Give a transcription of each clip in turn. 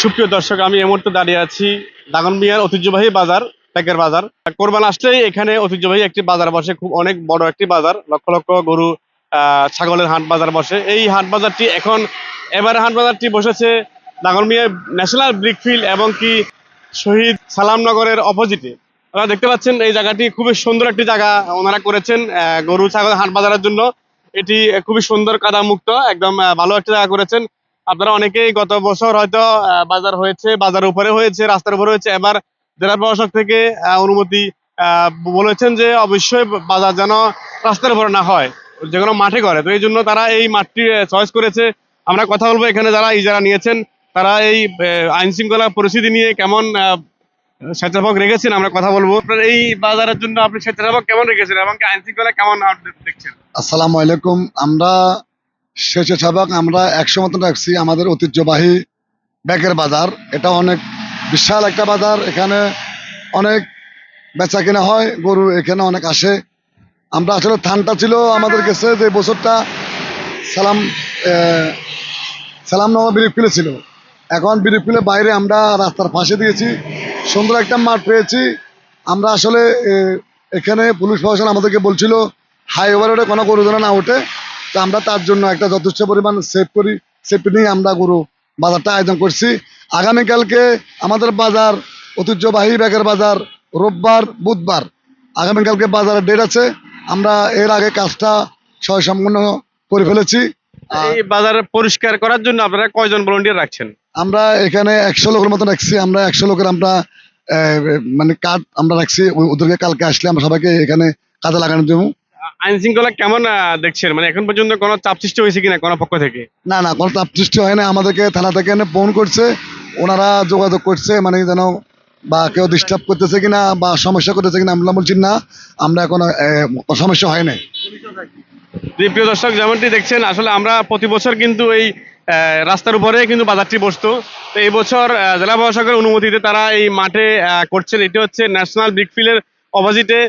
সুপ্রিয় দর্শক, আমি এই মুহূর্তে দাঁড়িয়ে আছি দাগনভূঞার ঐতিহ্যবাহী বাজার, পেকের বাজার। কোরবান আসলেই এখানে ঐতিহ্যবাহী একটি বাজার বসে, খুব অনেক বড় একটি বাজার, লক্ষ লক্ষ গরু ছাগলের হাট বাজার বসে। এই হাট বাজারটি এবারে হাট বাজারটি বসেছে দাগনভূঞা ন্যাশনাল ব্রিকফিল্ড এবং কি শহীদ সালামনগরের অপোজিটে। আপনারা দেখতে পাচ্ছেন এই জায়গাটি খুবই সুন্দর একটি জায়গা ওনারা করেছেন গরু ছাগলের হাট বাজারের জন্য। এটি খুবই সুন্দর, কাদা মুক্ত, একদম ভালো একটা জায়গা করেছেন। আপনারা অনেকেই গত বছর হয়তো বাজার হয়েছে, বাজার উপরে হয়েছে, রাস্তার উপরে হয়েছে। এবার জেলা প্রশাসক থেকে অনুমতি বলেছেন যে অবশ্যই বাজার যেন রাস্তার উপরে না হয়, যে কোনো মাঠে করে। তো এই জন্য তারা এই মাঠটি চয়েস করেছে। আমরা কথা বলবো এখানে যারা ইজারা নিয়েছেন, তারা এই আইন শৃঙ্খলা পরিস্থিতি নিয়ে কেমন স্বেচ্ছাসেবক রেখেছেন আমরা কথা বলবো। আপনার এই বাজারের জন্য আপনি স্বেচ্ছাসেবক কেমন রেখেছেন এবং আইন শৃঙ্খলা কেমন দেখছেন? আসসালামু আলাইকুম। আমরা স্বেচ্ছাসেবক আমরা 100 মতন রাখছি। আমাদের ঐতিহ্যবাহী ব্যাগের বাজার, এটা অনেক বিশাল একটা বাজার। এখানে অনেক বেচা কেনা হয়, গরু এখানে অনেক আসে। আমরা আসলে ঠান্ডা ছিল আমাদের কাছে যে বছরটা সালাম সালামনগর ব্রিক ফিলে ছিল। এখন ব্রিক ফিলে বাইরে আমরা রাস্তার পাশে দিয়েছি, সুন্দর একটা মাঠ পেয়েছি। আমরা আসলে এখানে পুলিশ প্রশাসন আমাদেরকে বলছিল হাই ওভারে কোনো গরু যেন না ওঠে। তো আমরা তার জন্য একটা যথেষ্ট পরিমাণ সেফটি নিয়ে আমরা গরু বাজারটা আয়োজন করছি। আগামীকালকে আমাদের বাজার ঐতিহ্যবাহী ব্যাগের বাজার রোববার বুধবার, আগামীকালকে বাজারের ডেট আছে। আমরা এর আগে কাজটা সম্পূর্ণ করে ফেলেছি। এই বাজার পরিষ্কার করার জন্য আপনারা কয়জন ভলান্টিয়ার রাখছেন? আমরা এখানে 100 লোকের মতো রাখছি। আমরা 100 লোকের আমরা মানে কাজ আমরা রাখছি। ওদেরকে কালকে আসলে আমরা সবাইকে এখানে কাজে লাগানো দেবো। আইন শৃঙ্খলা কেমন দেখছেন? মানে এখন পর্যন্ত কোনো চাপ সৃষ্টি হয়েছে কিনা কোনো পক্ষ থেকে? না না, কোনো চাপ সৃষ্টি হয় না। আমাদেরকে থানা থেকে ফোন করছে, ওনারা যোগাযোগ করছে, মানে যেন বা কেউ ডিস্টার্ব করতেছে কিনা বা সমস্যা করতেছে কিনা। আমরা বলছি না, আমরা এখন সমস্যা হয় না। প্রিয় দর্শক, যেমনটি দেখছেন, আসলে আমরা প্রতি বছর কিন্তু এই রাস্তার উপরে কিন্তু বাজারটি বসতো। তো এই বছর জেলা প্রশাসকের অনুমতিতে তারা এই মাঠে করছেন। এটি হচ্ছে ন্যাশনাল ব্রিকফিল্ডের অপোজিটে,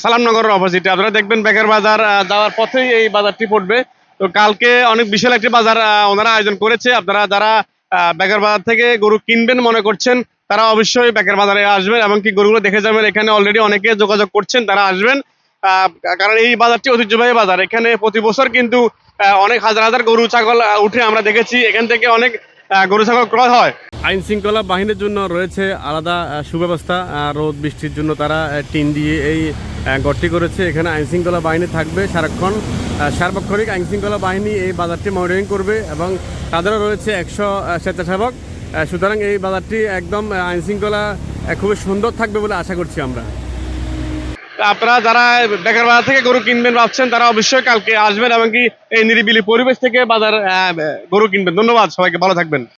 সালামনগরের অপোজিটে। আপনারা দেখবেন বেকার বাজার যাওয়ার পথেই এই বাজারটি পড়বে। তো কালকে অনেক বিশাল একটি বাজার ওনারা আয়োজন করেছে। আপনারা যারা বেকার বাজার থেকে গরু কিনবেন মনে করছেন, তারা অবশ্যই বেকার বাজারে আসবেন এবং কি গরুগুলো দেখে যাবেন। এখানে অলরেডি অনেকে যোগাযোগ করছেন, তারা আসবেন। কারণ এই বাজারটি ঐতিহ্যবাহী বাজার। এখানে প্রতি বছর কিন্তু অনেক হাজার হাজার গরু ছাগল উঠে আমরা দেখেছি। এখান থেকে অনেক গরু ছাগল ক্রয় হয়। আইন শৃঙ্খলা বাহিনীর জন্য রয়েছে আলাদা সুব্যবস্থা। রোদ বৃষ্টির জন্য তারা টিন দিয়ে এই গড়টি করেছে। এখানে আইন শৃঙ্খলা বাহিনী থাকবে সারাক্ষণ, সার্বক্ষণিক আইন শৃঙ্খলা বাহিনী এই বাজারটি মনিটরিং করবে এবং তাদেরও রয়েছে 100 স্বেচ্ছাসেবক। সুতরাং এই বাজারটি একদম আইন শৃঙ্খলা খুবই সুন্দর থাকবে বলে আশা করছি আমরা। আপনারা যারা বেকার বাজার থেকে গরু কিনবেন ভাবছেন, তারা অবশ্যই কালকে আসবেন এবং কি এই নিরিবিলি পরিবেশ থেকে বাজার গরু কিনবেন। ধন্যবাদ সবাইকে, ভালো থাকবেন।